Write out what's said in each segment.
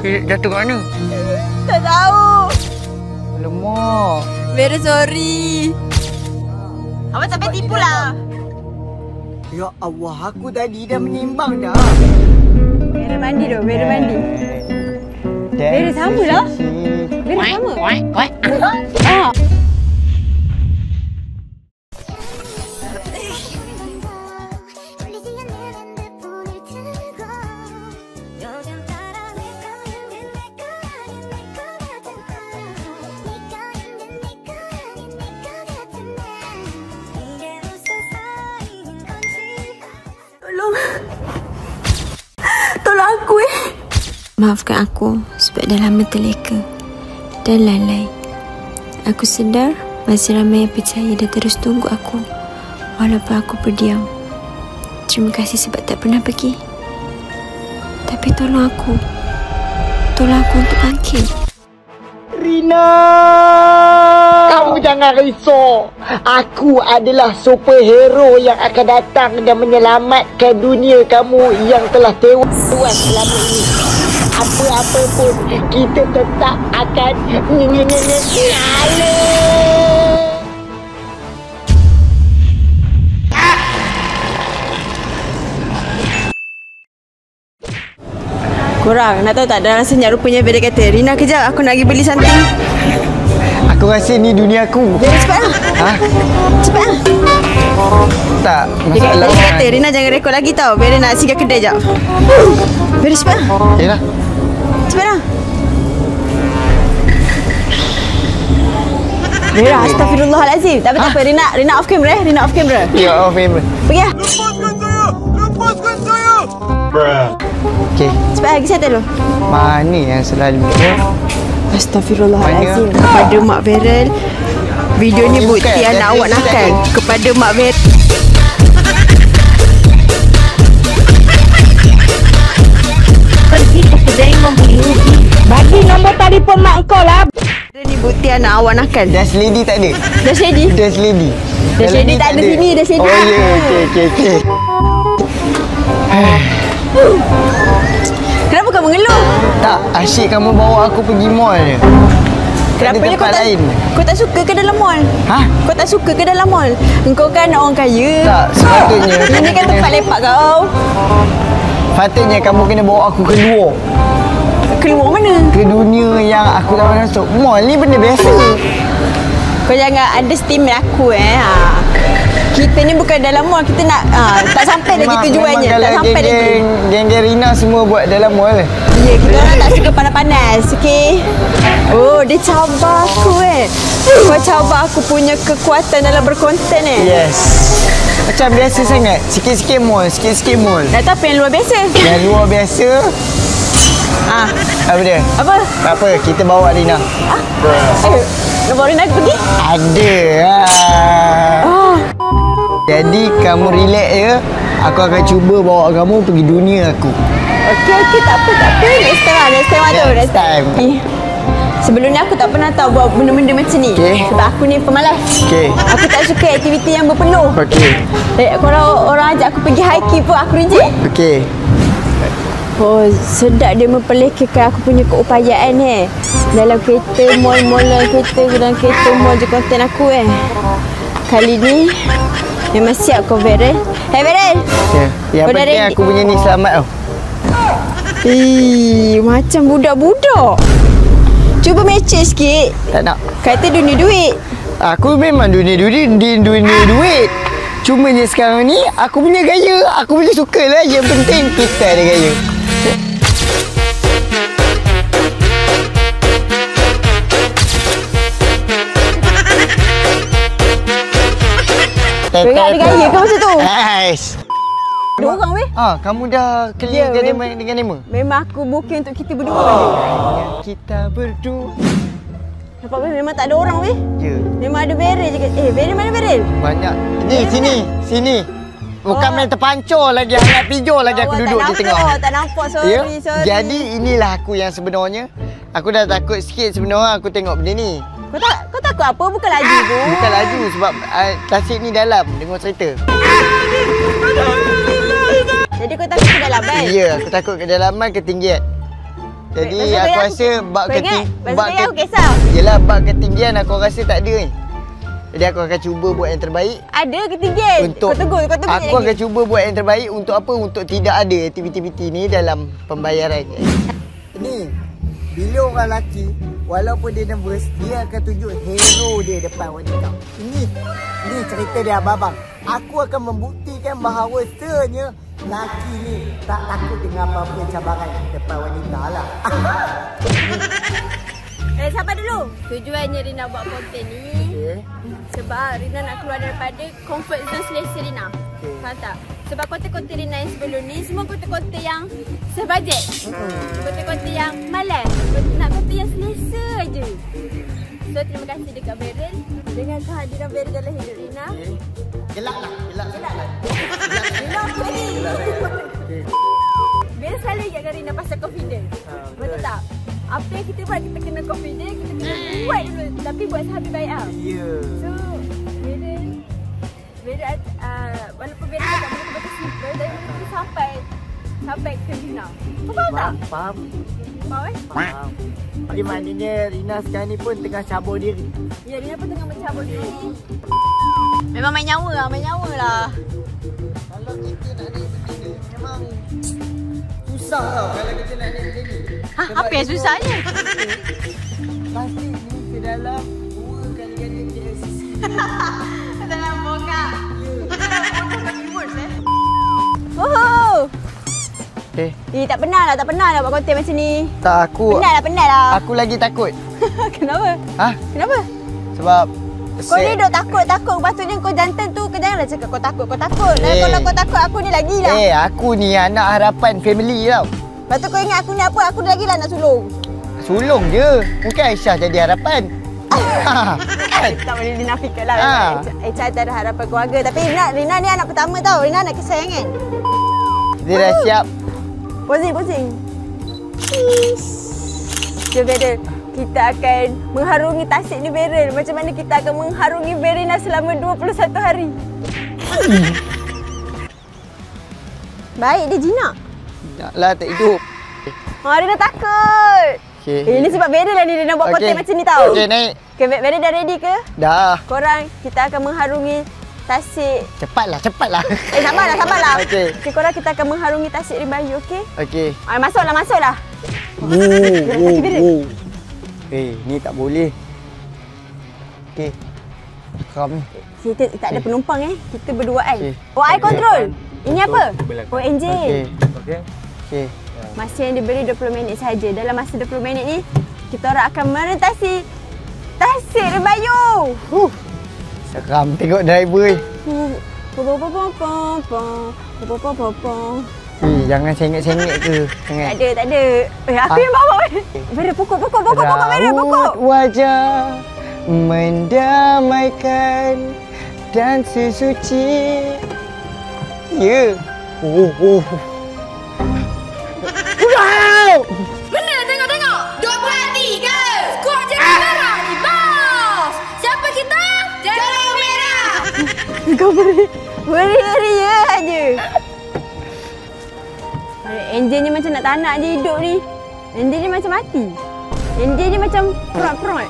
Jatuh kat mana? Tak tahu. Alamak. Very sorry. Abang sampai tipu lah. Ya Allah, aku tadi dah menimbang dah. Vera mandi tu, Vera mandi. Vera sama lah. Vera sama. Ah. Tolong aku Maafkan aku sebab dah lama terleka dan lalai. Aku sedar masih ramai yang percaya dan terus tunggu aku walaupun aku berdiam. Terima kasih sebab tak pernah pergi. Tapi tolong aku untuk bangkit. Rina! Kamu jangan risau. Aku adalah superhero yang akan datang dan menyelamatkan dunia kamu yang telah tewas selama ini. Apa-apa pun, kita tetap akan nyala. Korang nak tahu tak dalam senyap rupanya Vera kata, Rina kejap aku nak pergi beli something. Aku rasa ni dunia aku. Vera cepat lah. Ha? Cepat lah. Tak, Dia masalah. kata Rina jangan rekod lagi tau. Vera nak singgah kedai jap. Vera cepat lah. Yelah. Cepat lah. Vera, astagfirullahalazim. Tak apa, tak apa. Rina off camera. Rina off camera. Ya, off camera. Pergi lah. Lepaskan saya! Okey. Cepat lagi saya dulu. Mana yang selalu? Astagfirullahalazim. Kepada Mak Verel, video ni bukti anak awak nakal. Kepada Mak Verel. Pergi ke kedai membeli ubi. Bagi nombor telefon mak kau lah. Ni bukti anak awak nakal. Dash lady tak ada? Dash lady? Dash lady. Dash Dalam lady ni tak ada sini. Dash lady. Oh ya, okey. Kenapa kau mengeluh? Tak, asyik kamu bawa aku pergi mall je. Kenapanya tempat lain. Kau tak suka ke dalam mall? Ha? Kau tak suka ke dalam mall? Engkau kan orang kaya. Tak, sepatutnya Ini kan tempat lepak kau. Patutnya kamu kena bawa aku keluar. Keluar mana? Ke dunia yang aku tak pernah masuk. Mall ni benda biasa. Kau jangan underestimate aku Kita ni bukan dalam mall, kita nak tak sampai lagi tujuannya. Tak sampai lagi. Geng-geng Rina semua buat dalam mall. Ya, kita orang tak suka panas-panas, okey? Oh, dia cabar aku Kau cabar aku punya kekuatan dalam berkonten Yes. Macam biasa sangat. Sikit-sikit mall, sikit-sikit mall. Tak tahu apa yang luar biasa. Yang luar biasa. Apa dia? Apa? Tak apa, kita bawa Rina. Nak bawa Rina pergi? Ada Jadi kamu relax je. Aku akan cuba bawa kamu pergi dunia aku. Okey, tak apa. Next time ada. Next time. Sebelum ni aku tak pernah tahu buat benda-benda macam ni. Sebab aku ni pemalas. Aku tak suka aktiviti yang berpeluh. Kalau orang ajak aku pergi hiking pun aku reject. Oh, sedap dia memperlekakan aku punya keupayaan dalam kereta mall dalam kereta mall je konten aku Kali ni memang siap kau Verel. Hey Verel. Yang penting aku punya ni selamat tau. Macam budak-budak. Cuba match sikit. Tak nak. Kata dunia duit. Aku memang dunia duit. Cumanya sekarang ni aku punya gaya. Aku punya suka lah. Yang penting kita ada gaya. Berat ada gaya ke masa tu? Dua orang weh? Kamu dah clear dengan Nema? Memang aku booking untuk kita berdua je. Kita berdua. Nampak weh, memang tak ada orang weh. Ya. Memang ada Verel je. Verel mana Verel? Banyak. Sini. Bukan main terpancur lagi, hangat pijau lagi aku duduk di tengah. Tak nampak, sorry. Jadi inilah aku yang sebenarnya. Aku dah takut sikit sebenarnya aku tengok benda ni. Kau takut apa? Bukan laju tu. Bukan laju sebab tasik ni dalam dengar cerita. Jadi kau takut ke dalam kan? Ya, aku takut kedalaman ketinggian. Jadi aku rasa bab aku kisah. Yelah, bab ketinggian aku rasa tak ada ni. Jadi aku akan cuba buat yang terbaik. Ada ketinggian. Untuk kau tunggu aku akan cuba buat yang terbaik untuk apa? Untuk tidak ada aktiviti-aktiviti ni dalam pembayaran. Ni, bila orang lelaki walaupun dia nervous, dia akan tunjuk hero dia depan wanita. Ini cerita dia abang-abang. Aku akan membuktikan bahawa sebenarnya lelaki ni tak takut dengan apa-apa cabaran depan wanita lah. Sabar dulu. Tujuannya Rina buat konten ni sebab Rina nak keluar daripada comfort zone selesa Rina. Faham tak? Sebab konten-konten Rina yang sebelum ni semua konten-konten yang sebajet. Konten-konten yang malas. Nak konten yang selesa aje. So terima kasih dekat Beryl dengan kehadiran Beryl dalam hidup Rina. Gelak. Rina apa ni? Beryl selalu ingatkan Rina pasal confidence. Betul tak? Apa yang kita buat, kita kena confident, kita kena buat dulu. Tapi buat sehabis baik lah. So, Beryl walaupun Beryl tak betul-betul simple, tapi kita sampai ke Rina. Kau faham tak? Faham. Faham. Jadi maknanya Rina sekarang ni pun tengah cabur diri. Ya, Rina pun tengah mencabur diri. Memang main nyawa lah. Kalau kita nak naik benda ni, memang susah tau kalau kita nak naik benda ni. Apa yang susahnya? Plastik ni ke dalam 2 kali ganda JLCC. Dalam bongkak. Oh. Tak pernah lah buat konten macam ni. Tak, aku Penat lah. Aku lagi takut. Kenapa? Kenapa? Sebab kau ni duk takut. Patutnya kau jantan tu janganlah cakap kau takut. Dan kalau kau takut, aku ni lagi lah. Aku ni anak harapan family tau. Lepas tu kau ingat aku ni apa? Aku lagi lah nak sulung. Sulung je. Mungkin Aisyah jadi harapan. Tak boleh dinafikan lah. Aisyah tak ada harapan keluarga. Tapi Rina ni anak pertama tau. Rina anak kesayangan. Dia dah siap. Posing. Beryl, kita akan mengharungi tasik ni Beryl. Macam mana kita akan mengharungi Verina selama 21 hari. Baik, dia jinak. Taklah, tak hidup. Rina takut. Ini sebab Beryl lah ni dia nak buat konten macam ni tau. Okey, naik. Beryl dah ready ke? Dah. Korang, kita akan mengharungi tasik. Cepatlah. Sabarlah. Okey. Korang, kita akan mengharungi tasik Ribayu, okey? Okey. Masuklah. Ni tak boleh. Okey. Kami. Kita tak ada penumpang Kita berduaan. Eye control. Ini apa? Enjin. Okey. Masa yang diberi 20 minit saja. Dalam masa 20 minit ni, kita orang akan merentasi tasik Ribayu. Seram tengok driver ni. Jangan sengit-sengit ke. Tak ada. Aku yang bawa. Beryl, pokok. Beryl, pokok. Wajah mendamaikan dan sesuci. Ya. Wow. Benar, tengok. 23. Skuad Jalan Merah ni, bos. Siapa kita? Jalan Merah. Kau beri ya aje. Enjin ni macam tak nak je hidup ni. Enjin ni macam mati. Enjin ni macam perut.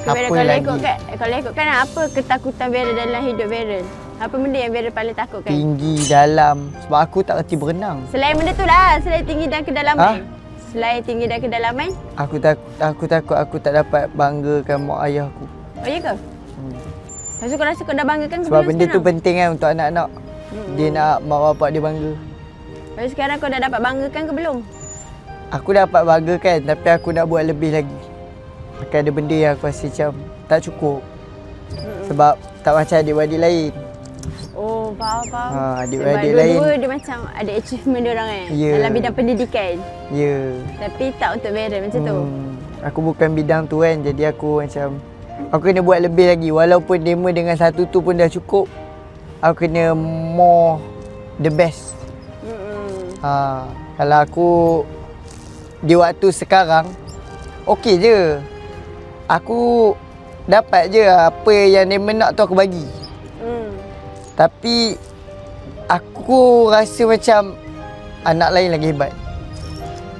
Kalau ikutkan apa ketakutan Beryl dalam hidup Beryl? Apa benda yang Beryl paling takutkan? Tinggi, dalam. Sebab aku tak reti berenang. Selain benda tu lah, selain tinggi dan kedalaman. Selain tinggi dan kedalaman? Aku takut aku tak dapat banggakan mak ayah aku. Oh iya ke? Lepas tu kau rasa kau dah banggakan ke sebab belum benda sekarang? tu penting kan untuk anak-anak. Dia nak mak bapak dia bangga. Lepas sekarang kau dah dapat banggakan ke belum? Aku dapat banggakan tapi aku nak buat lebih lagi. Akan ada benda yang aku rasa macam tak cukup. Sebab tak macam adik-adik lain. Oh, faham. Adik-adik sebab lain. dua-dua dia macam ada achievement dia orang dalam bidang pendidikan. Ya. Tapi tak untuk Beryl macam tu. Aku bukan bidang tu kan. Jadi aku macam aku kena buat lebih lagi. Walaupun demo dengan satu tu pun dah cukup. Aku kena more the best. Kalau aku di waktu sekarang okey je. Aku dapat je apa yang dia nak tu aku bagi. Tapi, aku rasa macam anak lain lagi hebat.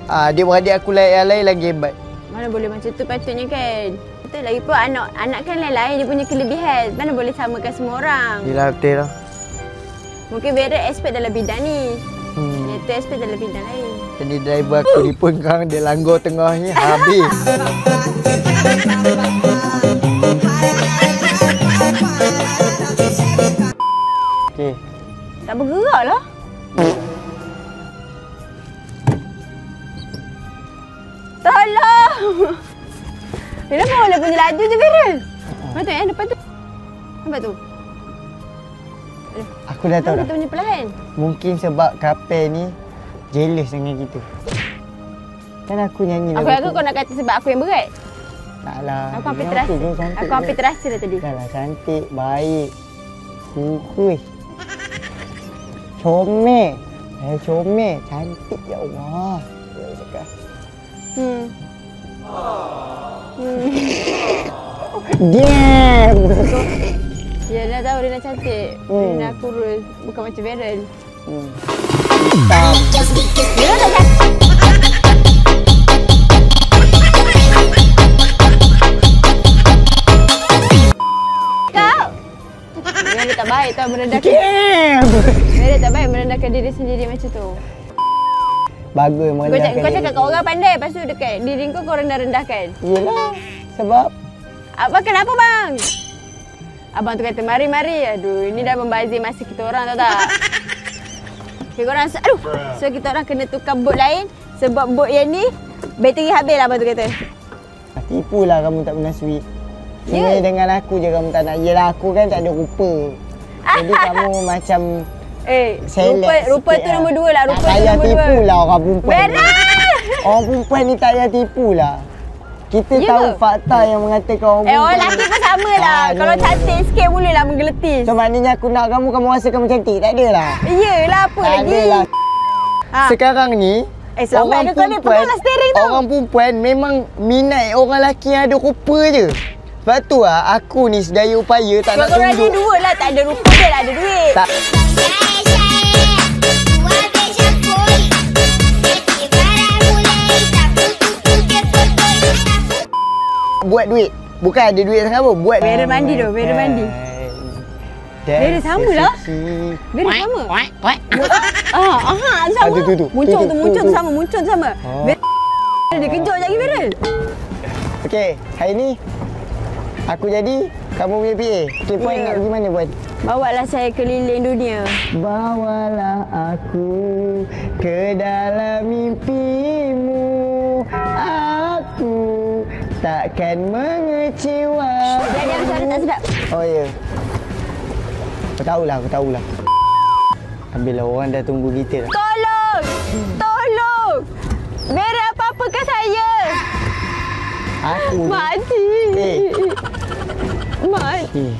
Adik-beradik aku yang lain lagi hebat. Mana boleh macam tu patutnya kan. Betul lagi pun anak kan lain-lain dia punya kelebihan. Mana boleh samakan semua orang. Yelah betul lah. Mungkin Vera expert dalam bidang ni. Itu expert dalam bidang lain. Jadi driver aku ni pun sekarang dia langgar tengah ni habis. Okey. Tak bergerak lah. Tolong! Kenapa boleh punya laju je Vera? Mana tu yang depan tu? Nampak tu? Aku dah tahu dah. Kita punya perlahan. Mungkin sebab kapal ni jealous dengan kita. Kan aku nyanyi Aku lagu kau nak kata sebab aku yang berat. Taklah. Aku hampir terasa. Aku hampir terasa dah tadi. Taklah cantik, baik. Hui. Comel. Comel. Cantik ya Allah. Ya cakap. Damn. Ya dah tahu dia nak cantik. Dia nak kurus. Bukan macam Varen. Dia nak cantik. Kau. Dia tak baik tau merendahkan. Dia tak baik merendahkan diri sendiri macam tu. Bagus merendahkan. Kau cakap kat orang pandai, lepas tu dekat diri kau rendah-rendahkan. Yelah. Sebab Kenapa bang? Abang tu kata mari-mari. Aduh, ini dah membazir masa kita orang tahu tak? Okay, korang so kita orang kena tukar bot lain sebab bot yang ni bateri habis lah abang tu kata. Tipulah kamu tak pernah sweet. Ini dengan aku je kamu tak nak. Yelah aku kan tak ada rupa. Jadi kamu macam rupa tu nombor 2 lah. Rupa tak tu nombor 2. Tak payah tipu lah orang perempuan. Benar! Orang perempuan ni tak payah tipu lah. Kita tahu fakta yang mengatakan orang perempuan. Orang lelaki pun sama lah. Kalau cantik sikit mulalah menggeletis. So maknanya aku nak kamu rasa kamu cantik. Tak adalah. Iyalah apa tak lagi. Adalah. Sekarang ni orang perempuan memang minat orang lelaki yang ada rupa je. Sebab tu lah aku ni sedaya upaya tak nak tunjuk. Korang ni dua lah tak ada rupa je lah ada duit. Tak. Buat duit. Bukan ada duit sangat apa. Buat Vera mandi tu, Vera mandi. Vera sama lah. Vera sama. Sama. Muncul sama. Vera dia kejut lagi Vera. Okey, hari ni aku jadi kamu punya PA. Okey, Puan nak pergi mana Puan? Bawalah saya keliling dunia. Bawalah aku ke dalam mimpimu. Aku takkan mengecewakan. Jangan suara tak sedap. Oh ya. Aku tahulah. Ambillah orang dah tunggu kita dah. Tolong. Vera apa-apakan saya. Aku ni. Mati.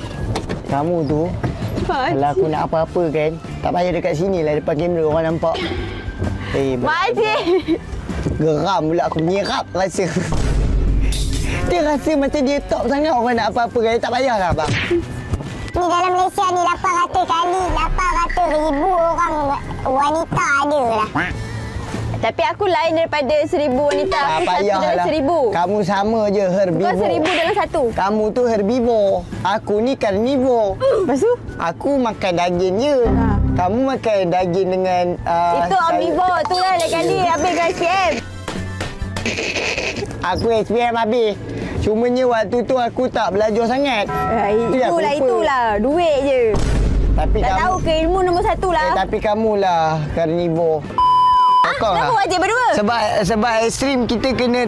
Kamu tu kalau aku nak apa-apa kan, tak payah dekat sini lah depan kamera orang nampak. Mati. Geram pula aku menyerap rasa. Dia rasa macam dia top sangat orang nak apa-apa kan. Tak payahlah bang. Ni dalam Malaysia ni 800 kali 800,000 orang wanita ada lah. Tapi aku lain daripada 1,000 wanita. Aku satu dalam 1,000. Kamu sama je herbivore. Bukan 1,000 dalam satu. Kamu tu herbivore. Aku ni carnivore. Lepas tu? Aku makan daging je. Kamu makan daging dengan itu omnivore tu lah lain kali habis ke SPM. Aku SPM habis. Cumanya waktu tu aku tak belajar sangat. Itulah. Duit je. Tapi tak tahu ke ilmu nombor 1 lah. Tapi kamulah carnivore. Kenapa wajib berdua? Sebab ekstrim kita kena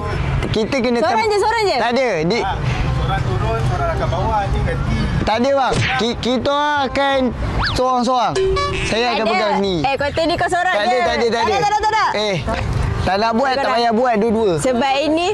Seorang je. Tak ada. Seorang turun, seorang akan bawah je ganti. Tak ada bang. Kita akan seorang-seorang. Saya akan pegang ni. Kata ni kau seorang je. Tak ada. Tak nak buat, tak payah buat dua-dua. Sebab ini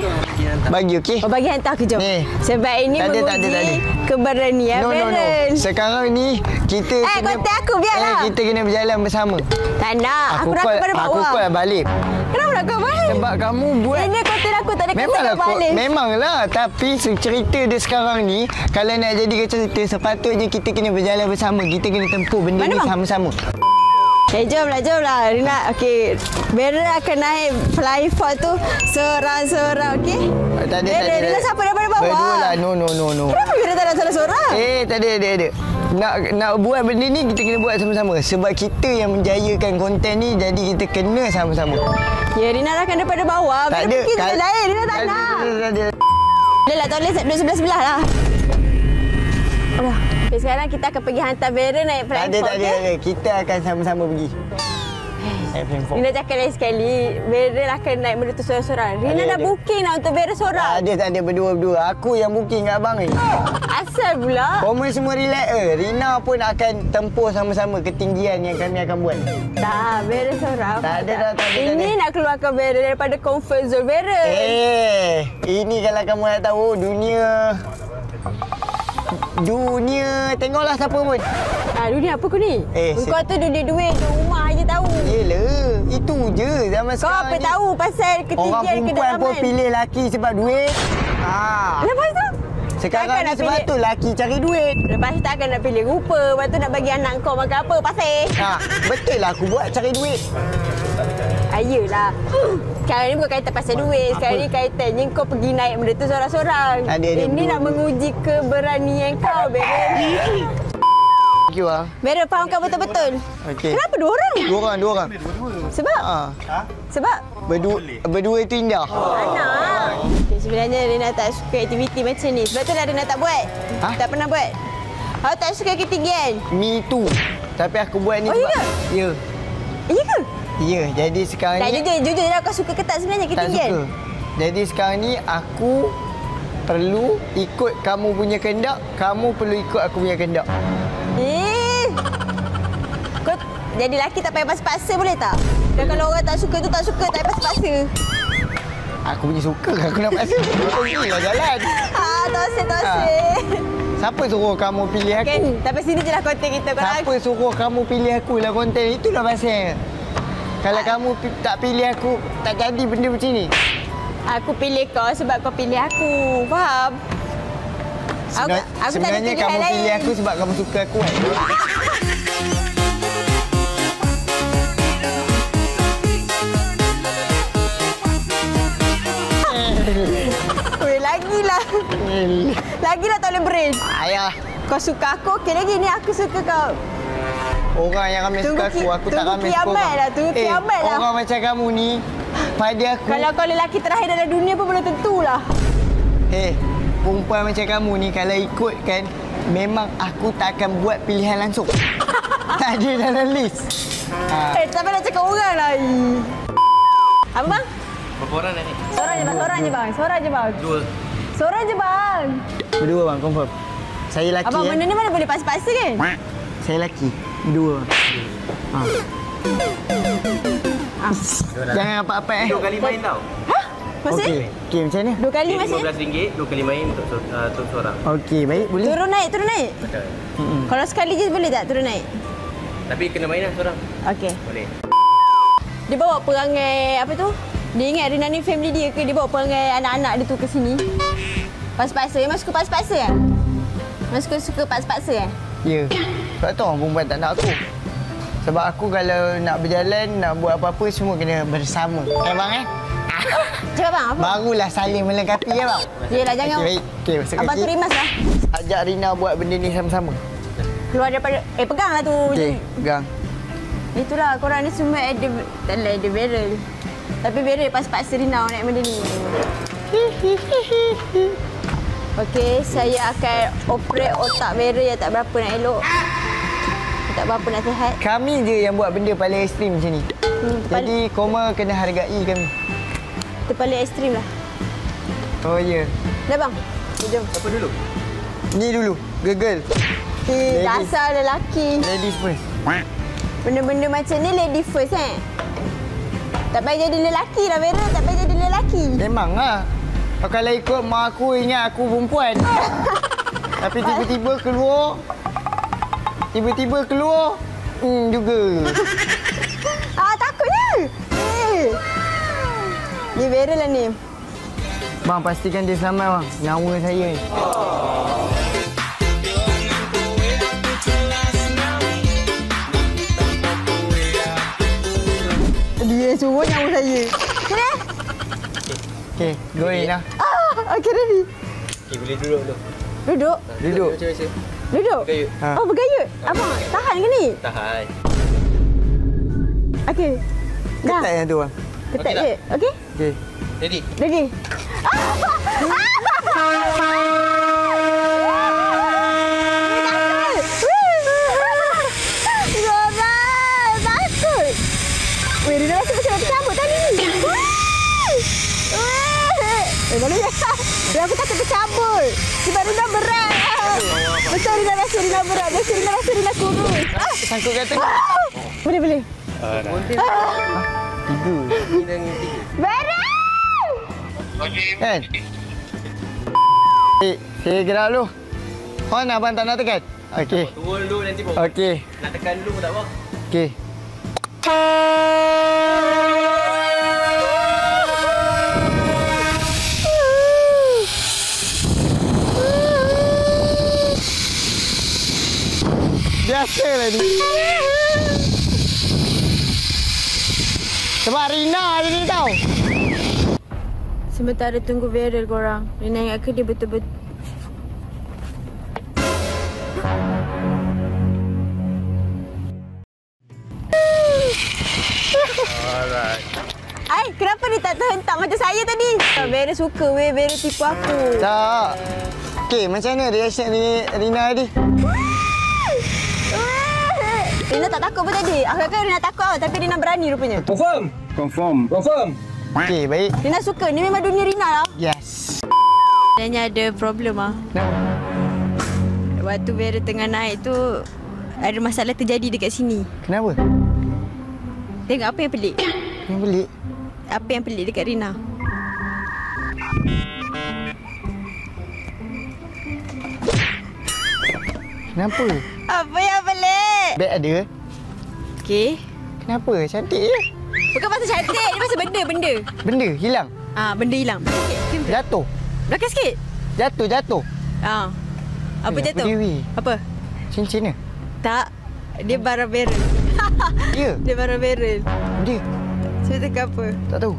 bagi okey. Bagi hantar ke jom. Sebab ini menguji keberanian Varen. Sekarang ni kita kena kontak aku biarlah. Kita kena berjalan bersama. Tak nak. Aku nak pada bawah. Aku call balik. Kenapa nak kau balik? Sebab kamu buat. Ini konten aku tak ada kena balik. Memanglah. Tapi cerita dia sekarang ni, kalau nak jadi cerita, sepatutnya kita kena berjalan bersama. Kita kena tempuh benda ni sama-sama. Jomlah. Rina, okey. Vera akan naik flying fox tu seorang-seorang, okey? Tak ada. Rina siapa daripada bawah? Berdua lah. No. Kenapa Vera tak nak seorang-seorang? Tak ada. Nak buat benda ni, kita kena buat sama-sama. Sebab kita yang menjayakan konten ni, jadi kita kena sama-sama. Ya, Rina akan daripada bawah. Tak Vera ada. pergi tempat lain. Rina tak nak. Tak ada. Dah lah, tolong duduk sebelah-sebelah lah. Okay, sekarang kita akan pergi hantar Vera naik flying fox. Tak ada. Kita akan sama-sama pergi. Naik flying fox. Rina cakap lain sekali, Vera akan naik benda tu seorang-seorang. Rina dah booking lah untuk Vera seorang. Tak ada berdua-berdua. Aku yang booking kat abang ni. Asal pula? Korang semua relax Rina pun akan tempuh sama-sama ketinggian yang kami akan buat. Tak, Vera seorang. Tak ada. Ini nak keluarkan Vera daripada comfort zone Vera. Ini kalau kamu nak tahu dunia tengoklah siapa pun. Dunia apa kau ni? Kau tu duit tu rumah je tahu. Yelah, itu je zaman kau sekarang. Kau apa ni tahu pasal ketinggian kedalaman? Orang perempuan pun pilih laki sebab duit. Lepas tu? Sekarang ni sebab tu laki cari duit. Lepas tu takkan nak pilih rupa. Lepas tu nak bagi anak kau makan apa? Pasir. Betul lah aku buat cari duit. Ayolah. Sekarang ni bukan kaitan pasal duit. Sekarang ni kaitannya kau pergi naik benda tu seorang-seorang. Ini nak menguji keberanian kau, Vera. Thank you lah. Vera, fahamkan betul-betul. Kenapa dua orang? Dua orang. Sebab? Sebab? Berdua itu indah. Anak. Sebenarnya Rina tak suka aktiviti macam ni. Sebab tu lah Rina tak buat. Tak pernah buat. Awak tak suka ketinggian? Me too. Tapi aku buat ni sebab... Ya. Ya ke? Ya, jadi sekarang ni... Jujur lah, kau suka ke tak sebenarnya ketinggian? Tak suka. Jadi sekarang ni aku perlu ikut kamu punya kehendak, kamu perlu ikut aku punya kehendak. Kau jadi lelaki tak payah paksa boleh tak? Dan kalau orang tak suka tu tak suka, tak payah paksa. Aku punya suka, aku nak paksa. Pergilah jalan. Tosik. Siapa suruh kamu pilih aku? Tapi sini je lah konten kita. Siapa suruh kamu pilih aku lah konten? Itulah pasal. Kalau kamu tak pilih aku, tak jadi benda macam ni. Aku pilih kau sebab kau pilih aku. Faham? Aku sebenarnya tak kamu pilih aku sebab kamu suka aku kan? Lagilah tak boleh brain. Ayah. Kau suka aku, okey lagi ni aku suka kau. Orang yang ramai suka aku tak ramai suka orang. Tunggu kiamat lah. Orang macam kamu ni, pada aku... Kalau kau lelaki terakhir dalam dunia pun belum tentulah. Perempuan macam kamu ni kalau ikut kan, memang aku tak akan buat pilihan langsung. Tak ada dalam list. Tapi nak cakap orang lah. Apa bang? Berapa orang nak ni? Seorang je bang. Dua. Seorang je bang. Berdua bang, confirm. Saya lelaki. Abang benda ni mana boleh paksa-paksa kan? Saya lelaki. Berdua. Jangan apa-apa 2 kali main tau. Maksudnya? Okey, macam mana? 2 kali masih? RM15, 2 kali main untuk seorang. Okey, baik. Boleh. Turun naik. Kalau sekali je boleh tak turun naik? Tapi kena main lah seorang. Okey. Boleh. Dia bawa perangai apa tu? Dia ingat Rina ni family dia ke? Dia bawa perangai anak-anak dia tu ke sini? Paksa-paksa. Memang suka paksa-paksa kan? Memang suka paksa-paksa kan? Ya. Sebab tu orang perempuan tak nak aku. Sebab aku kalau nak berjalan, nak buat apa-apa, semua kena bersama. Bang Cakap bang, apa? Barulah saling melengkapi ya bang? Yelah, jangan. Baik. Okey, masuk Abang tu rimas lah. Ajak Rina buat benda ni sama-sama. Keluar daripada... peganglah tu. Okey, pegang. Itulah, korang ni semua ada barrel. Tapi barrel paksa Rina naik benda ni. Okey, saya akan operate otak barrel yang tak berapa nak elok. Tak berapa nak sihat. Kami je yang buat benda paling ekstrim macam ni. Jadi, koma kena hargai kami. Itu paling ekstrim lah. Oh, ya. Dah bang, jom. Siapa dulu? Ni dulu, girl. Dasar lelaki. Ladies first. Benda-benda macam ni lady first Tak payah jadi lelaki lah Vera. Tak payah jadi lelaki. Memang lah. Kalau ikut mak aku ingat aku perempuan. Tapi tiba-tiba keluar. Juga. Takutnya. Ni Vera lah ni. Bang, pastikan dia selamat bang. Nyawa saya ni. suruh nyawa saya. Sini. Okay, go in lah. Okey, ready. Okay, boleh duduk dulu. Duduk. Duduk. Macam biasa. Duduk. Bergayut. Oh, bergayut. Abang, tahan ke ni? Tahan. Okey. Dah. Ketat yang tu bang. Ketat Okey je. Okey? Okay. Ready? Ready. Weh, dia rasa macam nak tercabut tadi ni. Boleh tak? Dia aku kata tercabut. Sebab Rina berat. Betul Rina rasa Rina berat. Biasa Rina rasa Rina kurus. Sangkut kat tengah. Boleh, boleh. Tiga. Ni dan tiga. Berat! Kan? Saya gerak dulu. Hon, abang tak nak tekan? Okey. Turun dulu nanti pun. Okey. Nak tekan dulu pun tak apa. Okey. Biasalah ni. Sebab Rina je ni tau. Sementara tunggu viral korang, Rina ingat ke dia betul-betul Alright. Ai, kenapa dia tak terhentak macam saya tadi? Vera suka weh, Vera tipu aku. Tak. Okey, macam mana reaction ni Rina tadi? Rina tak takut pun tadi. Aku kata Rina takut tau, tapi Rina berani rupanya. Confirm. Okey, baik. Rina suka. Ni memang dunia Rina lah. Yes. Sebenarnya ada problem ah. Kenapa? Waktu Vera tengah naik tu ada masalah terjadi dekat sini. Kenapa? Tengok apa yang pelik? Yang pelik. Apa yang pelik dekat Rina? Kenapa? Apa yang pelik? Beg ada? Okey. Kenapa? Cantik je. Bukan pasal cantik, ni pasal benda. Benda hilang. Benda hilang. Sikit. Jatuh. Belakang sikit. Jatuh. Apa Eh, jatuh? apa Dewi? Apa? Cincin ke? Tak. Dia barang viral. Ya. Dia barang viral. Dia. Saya tekan apa? Tak tahu.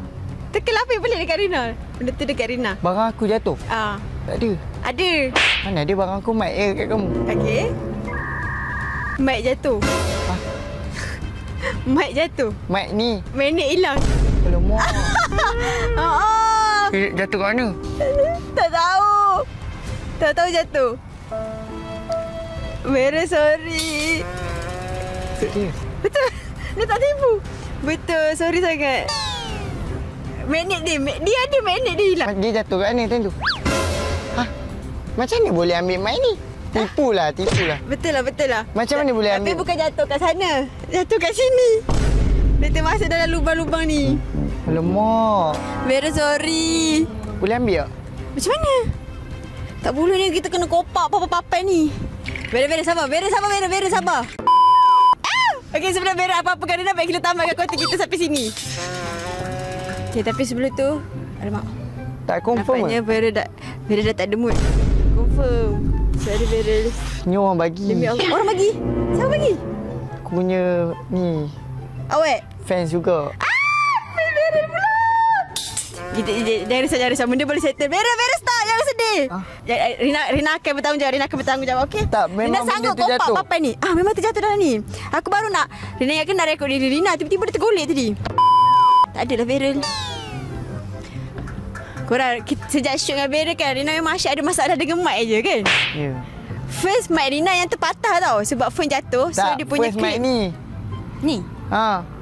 Tekan apa yang pelik dekat Rina? Benda tu dekat Rina. Barang aku jatuh. Tak ada. Ada. Mana ada barang aku mic kat kamu? Okey. Mic jatuh. Mic jatuh. Mic ni. Magnet hilang. Alamak. Oh. Jatuh kat mana? Tak tahu. Tak tahu jatuh. Very sorry. Dia. Betul. Dia tak tipu. Betul. Sorry sangat. Magnet dia ada magnet dia hilang. Dia jatuh kat mana time tu? Macam mana boleh ambil mic ni? Tipu lah. Betul lah. Macam mana boleh ambil? Tapi bukan jatuh kat sana. Jatuh kat sini. Dia termasuk dalam lubang-lubang ni. Alamak. Very sorry. Boleh ambil tak? Macam mana? Tak boleh ni, kita kena kopak papa-papa ni. Vera sabar. Vera sabar. Okey, sebelum Vera apa-apa kan dia nak baik kita tamatkan konten kita sampai sini. Okey, tapi sebelum tu, alamak. Tak confirm Nampaknya Vera dah tak ada mood. Confirm. Sorry Vera. Ni orang bagi. Demi Allah. Orang bagi? Siapa bagi? Aku punya ni Awak? fans juga. Vera pula. Kita jangan risau. Benda boleh settle. Vera stop. Jangan sedih. Rina akan bertanggungjawab. Okey? Tak, memang Rina sanggup benda tu jatuh. kopak papan ni. Memang terjatuh dalam ni. Aku baru nak. Rina yakin nak rekod diri Rina. Tiba-tiba dia tergolek tadi. Tak adalah Vera. Korang sejak shoot dengan Vera kan, Rina memang asyik ada masalah dengan mic je kan? Ya. First mic Rina yang terpatah tau. Sebab phone jatuh. So Tak, dia punya first mic clip ni. Ni.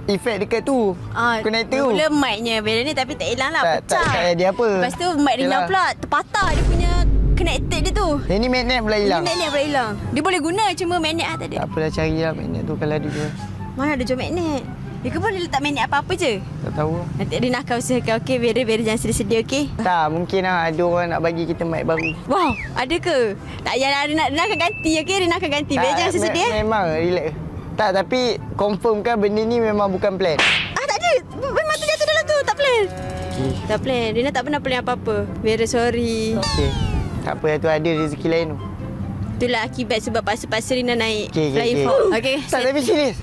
Efek dekat tu. Connector tu. Mula mic-nya Vera ni tapi tak hilang lah. Tak ada apa. Lepas tu mic Rina Yalah. pula terpatah dia punya connected dia tu. Yang ni magnet pula hilang. Ini magnet pula hilang. Dia boleh guna cuma magnet tak ada. Tak apalah, carilah magnet tu kalau ada jual. Mana ada jual magnet? Dia ke boleh letak magnet apa-apa je. Tak tahu. Nanti Rina akan usahakan. Okey Vera jangan sedih-sedih okey. Tak, mungkin lah ada orang nak bagi kita mic baru. Wow, ada ke? Tak payah Rina akan ganti okey. Rina akan ganti. Vera jangan sedih. Memang relax. Tak, tapi confirm kan benda ni memang bukan plan. Tak ada. Memang terjatuh dalam tu. Tak plan. Okay. Tak plan. Rina tak pernah plan apa-apa. Vera sorry. Okay. Tak apa, tu ada rezeki lain tu. Itulah akibat sebab paksa-paksa Rina naik Okay. flying fox. Okay. Tak, tapi serius.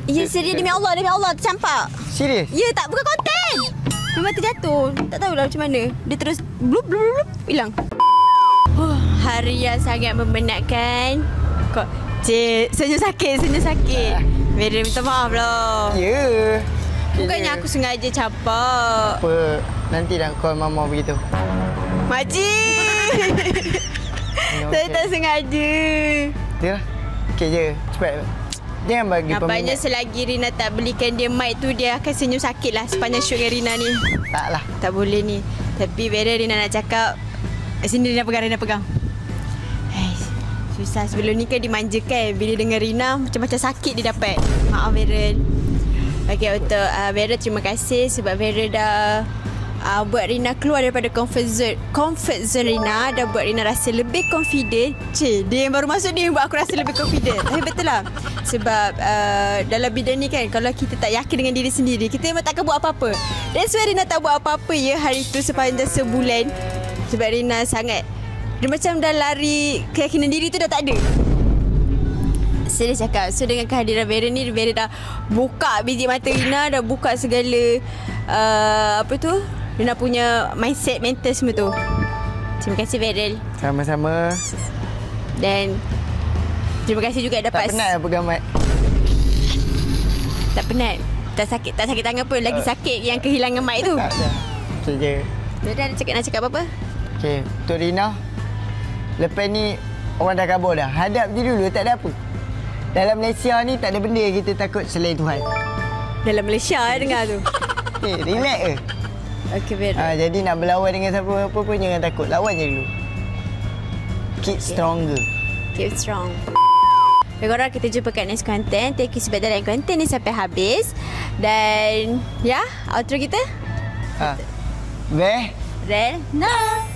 Ya, serius demi Allah tercampak. Serius? Ya, tak bukan konten. Memang terjatuh. Tak tahulah macam mana. Dia terus blup hilang. Hari yang sangat membenakkan. Kok cik, senyum sakit. Vera minta maaf lah. Ya. Bukannya aku sengaja campak. Apa? Nanti nak call mama begitu. Makcik. Saya tak sengaja. Ya. Okey je. Cepat. Jangan bagi Nampaknya selagi Rina tak belikan dia mic tu, dia akan senyum sakit lah sepanjang shoot dengan Rina ni. Taklah. Tak boleh ni. Tapi Vera, Rina nak cakap. Sini Rina pegang. Hai, susah. Sebelum ni kan dimanjakan. Bila dengan Rina macam-macam sakit dia dapat. Maaf Vera. Okay, untuk Vera, terima kasih sebab Vera dah buat Rina keluar daripada comfort zone Rina. Dah buat Rina rasa lebih confident. Dia yang baru masuk, dia yang buat aku rasa lebih confident. Tapi betul lah. Sebab dalam bidang ni kan, kalau kita tak yakin dengan diri sendiri, kita memang takkan buat apa-apa. That's why Rina tak buat apa-apa ya hari tu sepanjang sebulan. Sebab Rina sangat, dia macam dah lari, keyakinan diri tu dah tak ada. Serius cakap. So dengan kehadiran Vera ni, Vera dah buka biji mata Rina, dah buka segala Rina punya mindset, mental semua tu. Terima kasih Vera. Sama-sama. Dan terima kasih juga dapat. Tak penat pegang mic? Tak penat. Tak sakit tangan pun. Lagi sakit yang kehilangan mic tu. Tak ada. Okey je. Vera nak cakap apa-apa? Okey, untuk Rina, lepas ni orang dah kabur dah. Hadap je dulu, tak ada apa. Dalam Malaysia ni tak ada benda yang kita takut selain Tuhan. Dalam Malaysia dengar tu. Relax ke? Okey Vera. Jadi nak berlawan dengan siapa pun jangan takut. Lawan je dulu. Keep stronger. Keep strong. Baik korang, kita jumpa kat next content. Thank you sebab dalam konten ni sampai habis. Dan ya, outro kita. Rel. Nah.